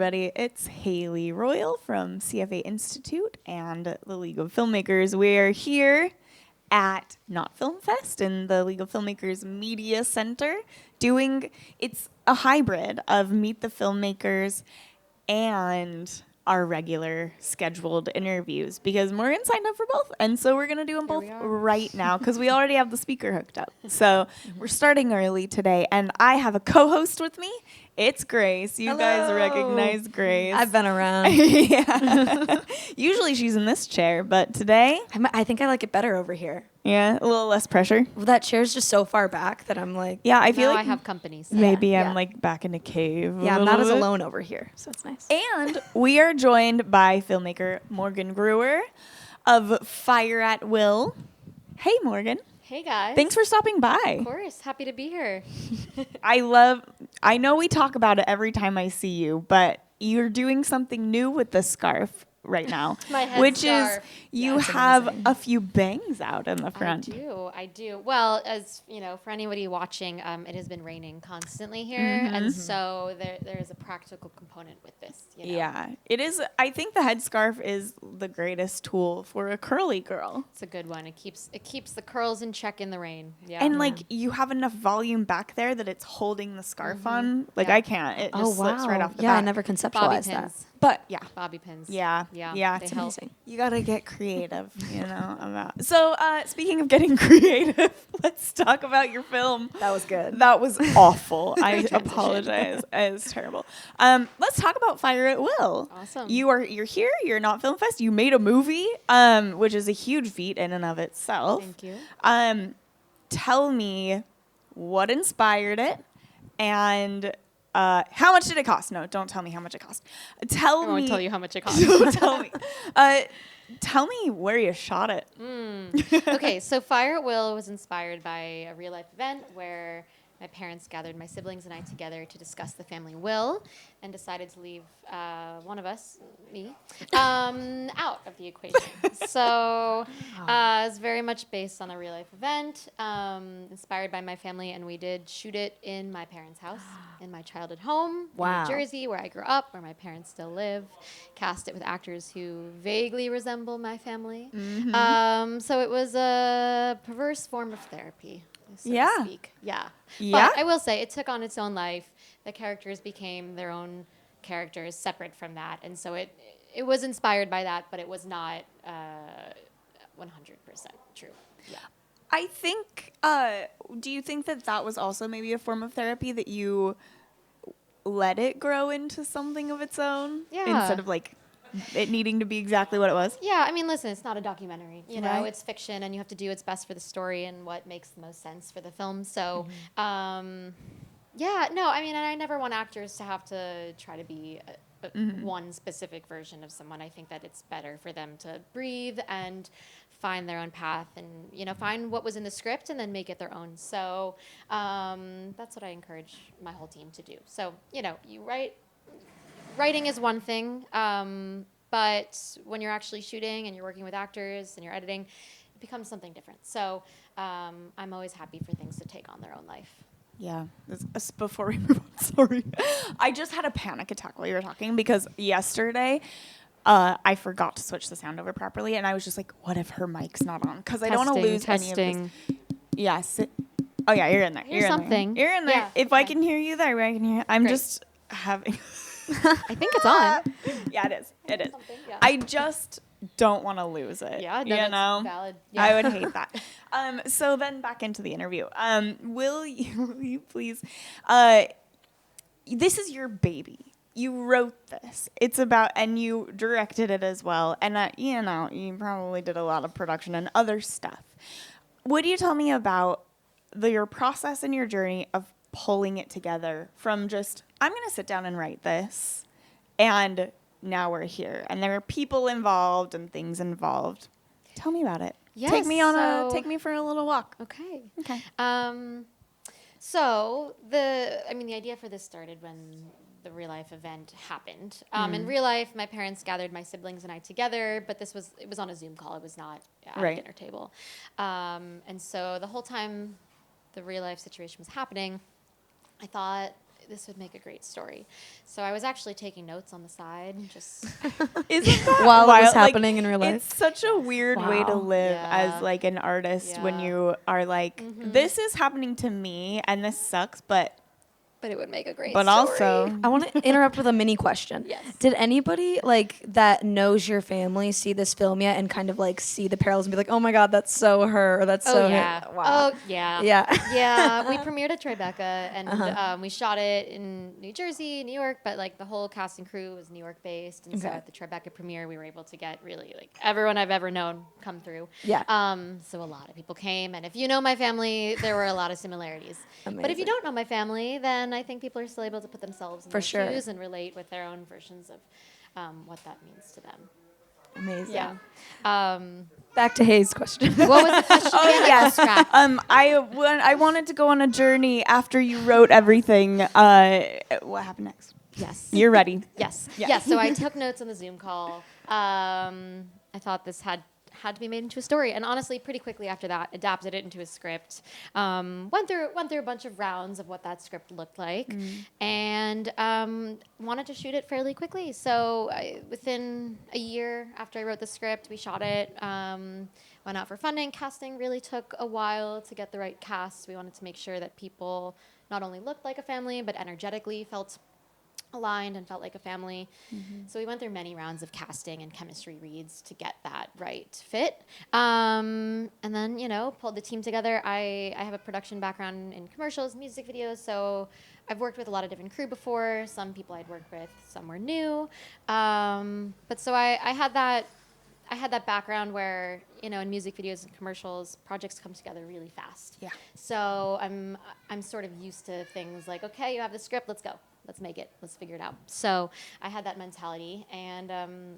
everybody. It's Haley Royal from CFA Institute and the League of Filmmakers. We're here at Not Film Fest in the League of Filmmakers Media Center it's a hybrid of Meet the Filmmakers and our regular scheduled interviews because Morgan signed up for both. And so we're going to do them both right now because we already have the speaker hooked up. So we're starting early today. And I have a co-host with me. It's Grace. You guys recognize Grace. I've been around. Yeah. Usually she's in this chair, but today... I think I like it better over here. Yeah, a little less pressure. Well, that chair's just so far back that I'm like... Yeah, I feel now like I have company. So. maybe I'm like back in a cave. Yeah, I'm not as alone over here, so it's nice. And we are joined by filmmaker Morgan Gruer of Fire at Will. Hey, Morgan. Hey, guys. Thanks for stopping by. Of course. Happy to be here. I know we talk about it every time I see you, but you're doing something new with the scarf right now, My head which scarf. is you it's have amazing. a few bangs out in the front. I do. Well, as you know, for anybody watching, it has been raining constantly here, and so there is a practical component with this. You know? Yeah, it is. I think the headscarf is the greatest tool for a curly girl. It's a good one. It keeps the curls in check in the rain. Yeah. And like you have enough volume back there that it's holding the scarf on. Like Yeah. I can't. It just slips right off the Yeah, I back. never bobby conceptualized that. pins. But yeah. Bobby pins. Yeah. Yeah. It's They help. amazing. You gotta get creative, about. So speaking of getting creative, let's talk about your film. That was good. That was awful. I apologize. It was terrible. Let's talk about Fire at Will. Awesome. You're here. You're not Film Fest. You made a movie, which is a huge feat in and of itself. Thank you. Tell me what inspired it and how much did it cost? No, don't tell me how much it cost. I won't tell you how much it costs. Don't tell me. Tell me where you shot it. Okay, so Fire at Will was inspired by a real life event where my parents gathered my siblings and I together to discuss the family will and decided to leave one of us, me, out of the equation. So it's very much based on a real life event, inspired by my family, and we did shoot it in my parents' house, in my childhood home in New Jersey, where I grew up, where my parents still live. Cast it with actors who vaguely resemble my family. So it was a perverse form of therapy. So to speak. Yeah. But I will say it took on its own life. The characters became their own characters separate from that. And so it was inspired by that, but it was not 100% true. Yeah. I think, do you think that was also maybe a form of therapy that you let it grow into something of its own? Yeah. Instead of like it needing to be exactly what it was? Yeah, I mean, listen, it's not a documentary. You know, Right. it's fiction, and you have to do what's best for the story and what makes the most sense for the film. So, yeah, no, I mean, and I never want actors to have to try to be one specific version of someone. I think that it's better for them to breathe and find their own path and, find what was in the script and then make it their own. So that's what I encourage my whole team to do. So, you writing is one thing, but when you're actually shooting and you're working with actors and you're editing, it becomes something different. So I'm always happy for things to take on their own life. Yeah. Before we move on, sorry. I just had a panic attack while you were talking because yesterday I forgot to switch the sound over properly, and I was just like, what if her mic's not on? Because I don't want to lose any of this. Yes. Oh, yeah, you're in there. Here's something. You're in there. Yeah, If I can hear you there, I can hear you. I'm Great. just having... I think it's on. Yeah, it is. It is. Something, yeah. I just don't want to lose it. Yeah, no, you that's know? valid. Yeah. I would hate that. So then back into the interview. Will you please? This is your baby. You wrote this. It's about, and you directed it as well. And you probably did a lot of production and other stuff. Would you tell me about your process and your journey of pulling it together from just, I'm going to sit down and write this, and now we're here, and there are people involved and things involved. Tell me about it. Yes, take me for a little walk. Okay. Okay. So the idea for this started when the real life event happened. In real life, my parents gathered my siblings and I together, but it was on a Zoom call. It was not at a dinner table. And so the whole time the real life situation was happening, I thought this would make a great story. So I was actually taking notes on the side, just Isn't that While it was wild? Like, happening in real life. It's such a weird way to Wow. live Yeah. as like an artist when Yeah. you are like, this is happening to me and this sucks, but it would make a great But story. also- I want to interrupt with a mini question. Yes. Did anybody like that knows your family see this film yet and kind of like see the parallels and be like, oh my God, that's so her, or that's so yeah. him? Wow. Oh, yeah. Yeah. Yeah, we premiered at Tribeca, and Uh-huh. we shot it in New Jersey, New York, but like the whole cast and crew was New York based, and so Okay. at the Tribeca premiere, we were able to get really like everyone I've ever known come through. Yeah. So a lot of people came, and if you know my family, there were a lot of similarities. But if Amazing. you don't know my family, then I think people are still able to put themselves in For their sure. shoes and relate with their own versions of what that means to them. Amazing. Yeah. Back to Hayes' question. What was the question again? yes. Scrap. I wanted to go on a journey after you wrote everything. What happened next? Yes. You're ready. Yes. Yeah. Yes. So I took notes on the Zoom call. I thought this had to be made into a story, and honestly, pretty quickly after that, adapted it into a script. Went through a bunch of rounds of what that script looked like, and wanted to shoot it fairly quickly. So within a year after I wrote the script, we shot it. Went out for funding. Casting really took a while to get the right cast. We wanted to make sure that people not only looked like a family, but energetically felt aligned and felt like a family. So we went through many rounds of casting and chemistry reads to get that right fit. And then, pulled the team together. I have a production background in commercials, music videos, so I've worked with a lot of different crew before. Some people I'd worked with, some were new. But so I had that background where, in music videos and commercials, projects come together really fast. Yeah. So I'm sort of used to things like, okay, you have the script, let's go. Let's make it. Let's figure it out. So I had that mentality, and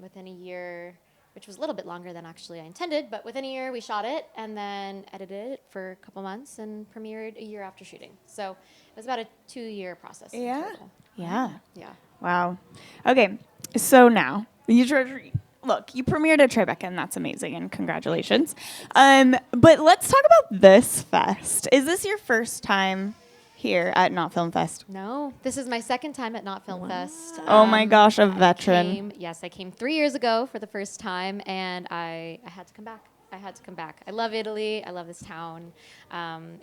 within a year, which was a little bit longer than actually I intended, but within a year we shot it and then edited it for a couple months and premiered a year after shooting. So it was about a 2-year process. in Yeah. total. Yeah. Yeah. Wow. Okay. So now you premiered at Tribeca, and that's amazing, and congratulations. But let's talk about this fest. Is this your first time here at Not Film Fest? No, this is my second time at Not Film Fest. Oh my gosh, a veteran. I came 3 years ago for the first time, and I had to come back. I love Italy. I love this town.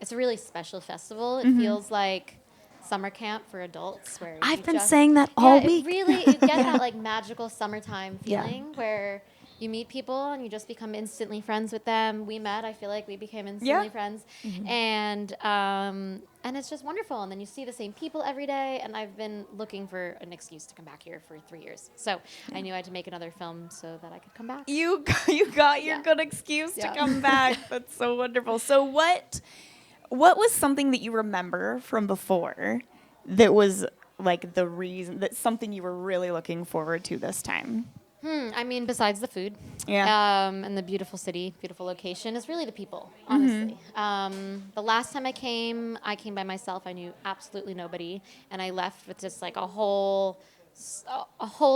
It's a really special festival. It feels like summer camp for adults. Where I've you been just- saying that all week. You get that like magical summertime Yeah. feeling where you meet people and you just become instantly friends with them. We met. I feel like we became instantly friends, and it's just wonderful. And then you see the same people every day. And I've been looking for an excuse to come back here for 3 years. So I knew I had to make another film so that I could come back. You got your Yeah. good excuse to Yeah. come back. That's so wonderful. So what was something that you remember from before that was like the reason, that's something you were really looking forward to this time? I mean, besides the food, and the beautiful city, beautiful location, is really the people, honestly. The last time I came by myself. I knew absolutely nobody, and I left with just like a whole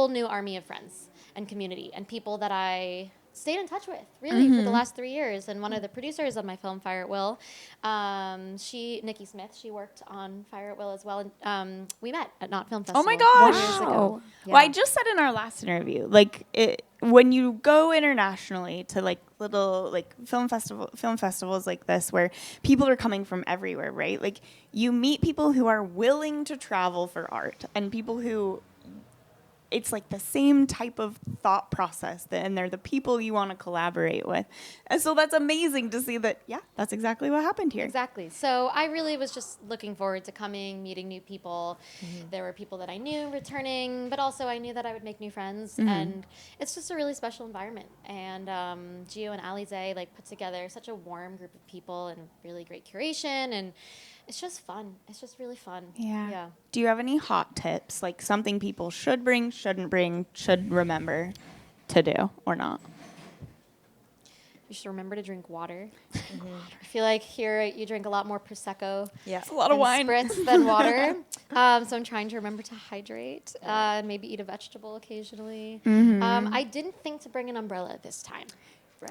new army of friends and community and people that I stayed in touch with really for the last 3 years. And one of the producers of my film, Fire at Will, Nikki Smith, she worked on Fire at Will as well. And we met at Not Film Festival. Oh my gosh. 4 years ago. Wow. Yeah. Well, I just said in our last interview, like when you go internationally to like little like film festivals like this, where people are coming from everywhere, right? Like you meet people who are willing to travel for art, and people who it's like the same type of thought process, and they're the people you want to collaborate with. And so that's amazing to see that, yeah, that's exactly what happened here. Exactly. So I really was just looking forward to coming, meeting new people. There were people that I knew returning, but also I knew that I would make new friends. And it's just a really special environment. And Gio and Alize like put together such a warm group of people and really great curation. And it's just fun. It's just really fun. Yeah. Do you have any hot tips, like something people should bring, shouldn't bring, should remember to do or not? You should remember to drink water. I feel like here you drink a lot more Prosecco. Yeah. It's a lot of and wine. spritz than water. So I'm trying to remember to hydrate, maybe eat a vegetable occasionally. I didn't think to bring an umbrella this time.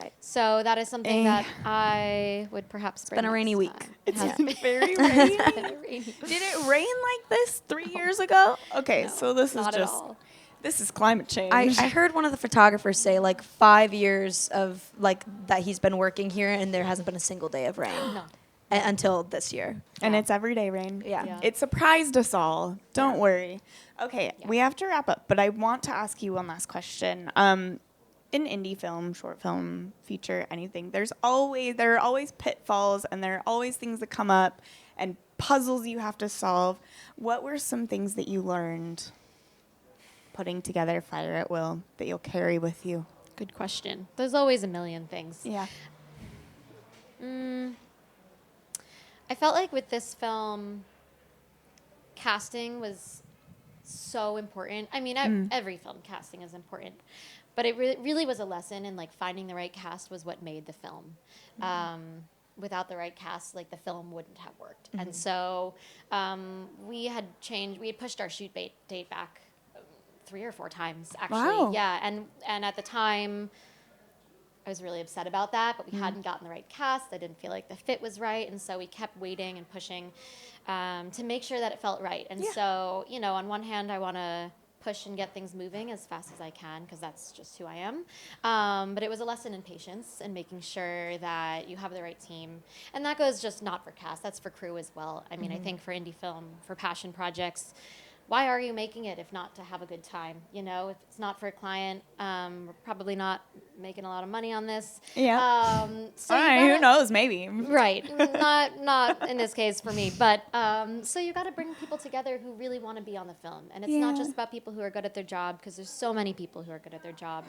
Right. So that is something that I would perhaps bring been a rainy next week. time. It's has been been. very rainy. It's been a rainy. Did it rain like this 3 years ago? Okay, No, so this is not at just all. this is climate change. I heard one of the photographers say like 5 years of like that he's been working here and there hasn't been a single day of rain No. until this year. and Yeah. it's everyday rain. Yeah. Yeah. It surprised us all. Don't Yeah. worry. Okay, Yeah. we have to wrap up, but I want to ask you one last question. In indie film, short film, feature, anything, there are always pitfalls and there are always things that come up and puzzles you have to solve. What were some things that you learned putting together Fire at Will that you'll carry with you? Good question. There's always a million things. Yeah. I felt like with this film, casting was so important. I mean, every film casting is important, but it really was a lesson in like finding the right cast was what made the film. Without the right cast, like the film wouldn't have worked. And so we had pushed our shoot date back 3 or 4 times actually. Wow. Yeah, and at the time I was really upset about that, but we hadn't gotten the right cast. I didn't feel like the fit was right, and so we kept waiting and pushing to make sure that it felt right. And so, you know, on one hand, I want to push and get things moving as fast as I can because that's just who I am. But it was a lesson in patience and making sure that you have the right team. And that goes just not for cast, that's for crew as well. I mean, I think for indie film, for passion projects, why are you making it if not to have a good time? You know, if it's not for a client, we're probably not making a lot of money on this. Yeah. So All right, who knows? Maybe. Right. Not in this case for me. But so you got to bring people together who really want to be on the film. And it's not Yeah. just about people who are good at their job, because there's so many people who are good at their job.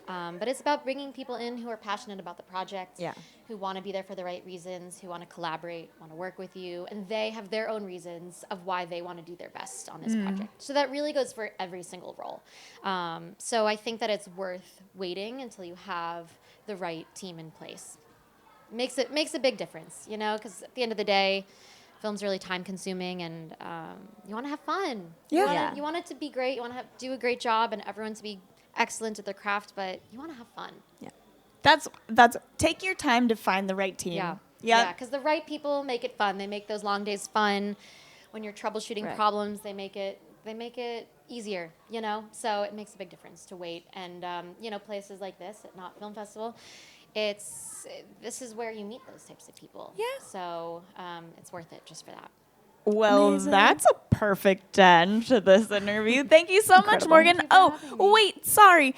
But it's about bringing people in who are passionate about the project, Yeah. who want to be there for the right reasons, who want to collaborate, want to work with you. And they have their own reasons of why they want to do their best on this project. So that really goes for every single role. So I think that it's worth waiting until you have the right team in place. Makes a big difference, you know, because at the end of the day, film's really time consuming, and you want to have fun. Yeah. You want it to be great. You want to do a great job, and everyone to be excellent at their craft, but you want to have fun. Yeah. That's take your time to find the right team. Yeah. Yeah. Yeah, because the right people make it fun. They make those long days fun. When you're troubleshooting Right. problems, they make it easier, you know? So it makes a big difference to wait. And, you know, places like this at Not Film Festival, this is where you meet those types of people. Yeah. So it's worth it just for that. Well, Amazing. that's a perfect end to this interview. Thank you so much, Incredible. Morgan. Thank you for having me. Wait, sorry.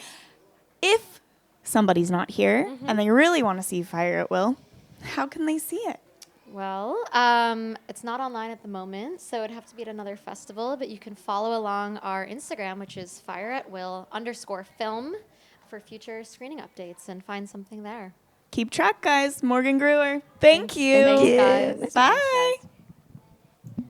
If somebody's not here and they really want to see Fire at Will, how can they see it? Well, it's not online at the moment, so it'd have to be at another festival, but you can follow along our Instagram, which is fireatwill_film for future screening updates and find something there. Keep track, guys. Morgan Gruer. Thank you. Thanks, guys. Bye.